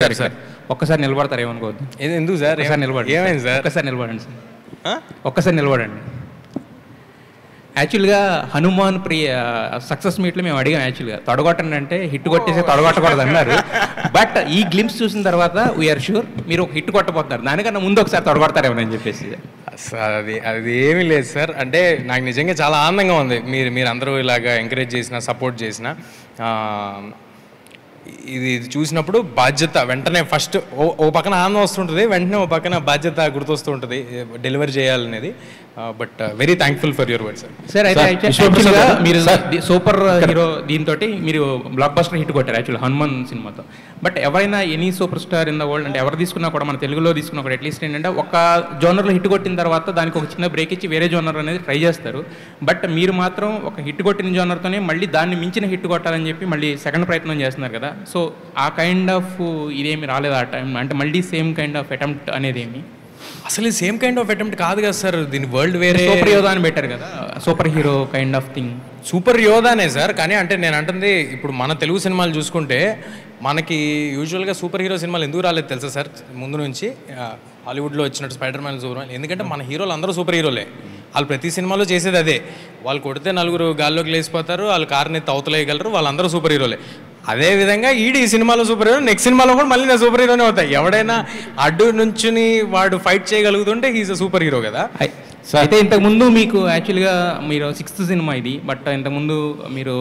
Sir ఒక్కసారి నిలబడతారు ఏమనుకోవద్దు. ఎందుకు సార్? ఒకసారి నిలబడండి. ఏమైంది సార్? ఒక్కసారి నిలబడండి సార్. ఒక్కసారి నిలబడండి. యాక్చువల్గా హనుమాన్ ప్రియ సక్సెస్ మీట్లో మేము అడిగాం. యాక్చువల్గా తొడగొట్టండి అంటే హిట్ కొట్టేసి తొడగొట్టకూడదు అన్నారు. బట్ ఈ గ్లిమ్స్ చూసిన తర్వాత వీఆర్ షూర్ మీరు ఒక హిట్ కొట్టబోతున్నారు. దానికన్నా ముందు ఒకసారి తొడగొడతారేమని చెప్పేసి. సార్ అది ఏమీ లేదు సార్. అంటే నాకు నిజంగా చాలా ఆనందంగా ఉంది మీరు అందరూ ఇలాగా ఎంకరేజ్ చేసిన, సపోర్ట్ చేసిన. ఇది చూసినప్పుడు బాధ్యత వెంటనే ఫస్ట్ ఓ పక్కన ఆనందం వస్తుంటుంది, వెంటనే ఓ పక్కన బాధ్యత గుర్తొస్తూ ఉంటుంది డెలివరీ చేయాలనేది. But very thankful for your word sir. Sir అయితే మీరు సూపర్ హీరో దీంతో మీరు బ్లాక్ బస్టర్ హిట్ కొట్టారు యాక్చువల్ హనుమాన్ సినిమాతో. బట్ ఎవరైనా any super star in the world అంటే ఎవరు తీసుకున్నా కూడా, మన తెలుగులో తీసుకున్నా కూడా అట్లీస్ట్ ఏంటంటే ఒక జోనర్లో హిట్ కొట్టిన తర్వాత దానికి ఒక చిన్న బ్రేక్ ఇచ్చి వేరే జోనర్ అనేది ట్రై చేస్తారు. బట్ మీరు మాత్రం ఒక హిట్ కొట్టిన జోనర్తోనే మళ్ళీ దాన్ని మించిన హిట్ కొట్టాలని చెప్పి మళ్ళీ సెకండ్ ప్రయత్నం చేస్తున్నారు కదా. సో ఆ కైండ్ ఆఫ్ ఇదేమి రాలేదు ఆ టైం అంటే మళ్ళీ సేమ్ కైండ్ ఆఫ్ అటెంప్ట్ అనేది ఏమి? అసలు సేమ్ కైండ్ ఆఫ్ అటెంప్ట్ కాదు కదా సార్. దీని వరల్డ్ వేరే సూపర్ యోధా అని పెట్టారు కదా, super hero kind of thing. Super యోధానే సార్. కానీ అంటే నేను అంటుంది ఇప్పుడు మన తెలుగు సినిమాలు చూసుకుంటే మనకి యూజువల్గా సూపర్ హీరో సినిమాలు ఎందుకు రాలేదు తెలుసా సార్? ముందు నుంచి హాలీవుడ్లో వచ్చినట్టు స్పైడర్ మ్యాన్, సూపర్ మ్యాన్. ఎందుకంటే మన హీరోలు అందరూ సూపర్ హీరోలే. వాళ్ళు ప్రతి సినిమాలో చేసేది అదే. వాళ్ళు కొడితే నలుగురు గాల్లోకి లేచిపోతారు, వాళ్ళు కార్ని తవతలేయగలరు, వాళ్ళందరూ సూపర్ హీరోలే. అదేవిధంగా ఈ సినిమాలో సూపర్ హీరో, నెక్స్ట్ సినిమాలో కూడా మళ్ళీ నేను సూపర్ హీరోనే అవుతాయి. ఎవడైనా అడ్డు నుంచుని వాడు ఫైట్ చేయగలుగుతుంటే హీఈస్ అ సూపర్ హీరో కదా. అయితే ఇంతకుముందు మీకు యాక్చువల్గా మీరు 6th సినిమా ఇది. బట్ ఇంతకుముందు మీరు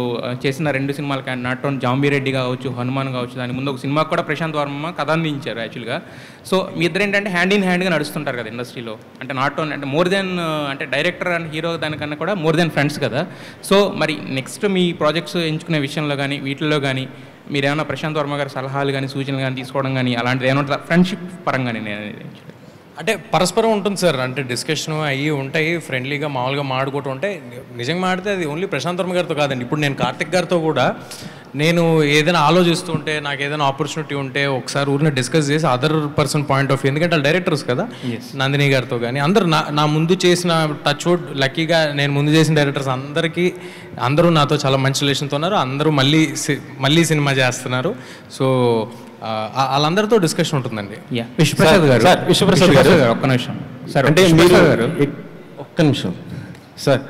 చేసిన 2 సినిమాలకి నాట్ ఓన్ జాంబీరెడ్డి కావచ్చు, హనుమాన్ కావచ్చు, దాని ముందు ఒక సినిమాకి కూడా ప్రశాంత్ వర్మ కథ అందించారు యాక్చువల్గా. సో మీ ఇద్దరు ఏంటంటే హ్యాండ్ ఇన్ హ్యాండ్గా నడుస్తుంటారు కదా ఇండస్ట్రీలో. అంటే నాట్ ఓన్ అంటే మోర్ దెన్ అంటే డైరెక్టర్ అండ్ హీరో దానికన్నా కూడా మోర్ దెన్ ఫ్రెండ్స్ కదా. సో మరి నెక్స్ట్ మీ ప్రాజెక్ట్స్ ఎంచుకునే విషయంలో కానీ వీటిల్లో కానీ మీరు ఏమైనా ప్రశాంత్ వర్మ గారి సలహాలు కానీ సూచనలు కానీ తీసుకోవడం కానీ అలాంటిది ఏమైనా ఫ్రెండ్షిప్ పరంగానే నేను అంటే పరస్పరం ఉంటుంది సార్. అంటే డిస్కషన్ అయ్యి ఉంటాయి, ఫ్రెండ్లీగా మామూలుగా మాడుకుంటూ ఉంటే. నిజంగా మాడితే అది ఓన్లీ ప్రశాంత్ వర్మ గారితో కాదండి. ఇప్పుడు నేను కార్తిక్ గారితో కూడా నేను ఏదైనా ఆలోచిస్తూ ఉంటే, నాకు ఏదైనా ఆపర్చునిటీ ఉంటే ఒకసారి ఊరిని డిస్కస్ చేసి other person point of view, ఎందుకంటే వాళ్ళు డైరెక్టర్స్ కదా, నందిని గారితో కానీ అందరూ నా ముందు చేసిన టచ్ వుడ్ లక్కీగా నేను ముందు చేసిన డైరెక్టర్స్ అందరూ నాతో చాలా మంచి రిలేషన్తో ఉన్నారు. అందరూ మళ్ళీ సినిమా చేస్తున్నారు. సో వాళ్ళందరితో డిస్కషన్ ఉంటుందండి. విశ్వప్రసాద్ గారు ఒక్క నిమిషం సార్. అంటే మీరు ఒక్క నిమిషం సార్,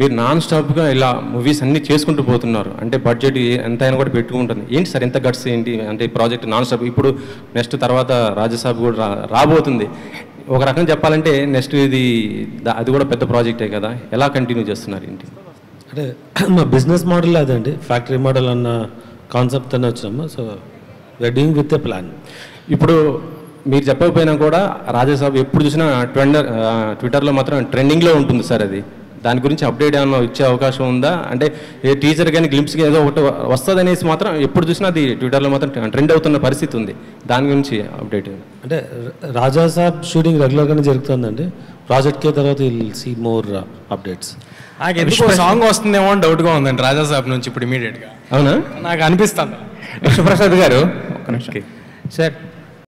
మీరు నాన్ స్టాప్గా ఇలా మూవీస్ అన్నీ చేసుకుంటూ పోతున్నారు. అంటే బడ్జెట్ ఎంతైనా కూడా పెట్టుకుంటుంది. ఏంటి సార్ ఎంత గట్స్ ఏంటి? అంటే ప్రాజెక్ట్ నాన్ స్టాప్. ఇప్పుడు నెక్స్ట్ తర్వాత రాజసాబ్ కూడా రాబోతుంది. ఒక రకంగా చెప్పాలంటే నెక్స్ట్ అది కూడా పెద్ద ప్రాజెక్టే కదా. ఎలా కంటిన్యూ చేస్తున్నారు ఏంటి? అంటే మా బిజినెస్ మోడల్ అదండి, ఫ్యాక్టరీ మోడల్ అన్న కాన్సెప్ట్తోనే వచ్చాము. So we are doing with a plan. ఇప్పుడు మీరు చెప్పకపోయినా కూడా రాజసాబ్ ఎప్పుడు చూసినా ట్విట్టర్లో మాత్రం ట్రెండింగ్లో ఉంటుంది సార్. అది దాని గురించి అప్డేట్ ఏమైనా ఇచ్చే అవకాశం ఉందా? అంటే ఏ టీజర్ కానీ గ్లింప్స్కి ఏదో ఒకటి వస్తుంది అనేసి మాత్రం ఎప్పుడు చూసినా అది ట్విట్టర్లో మాత్రం ట్రెండ్ అవుతున్న పరిస్థితి ఉంది. దాని గురించి అప్డేట్ అంటే రాజాసాబ్ షూటింగ్ రెగ్యులర్గానే జరుగుతుందండి. ప్రాజెక్ట్కే తర్వాత విల్ సీ మోర్ అప్డేట్స్. నాకు ఎందుకు సాంగ్ వస్తుందేమో అని డౌట్గా ఉందండి రాజాసాబ్ నుంచి ఇప్పుడు ఇమీడియట్గా. అవునా? నాకు అనిపిస్తాను. విశ్వప్రసాద్ గారు ఒక్క నిమిషం సార్.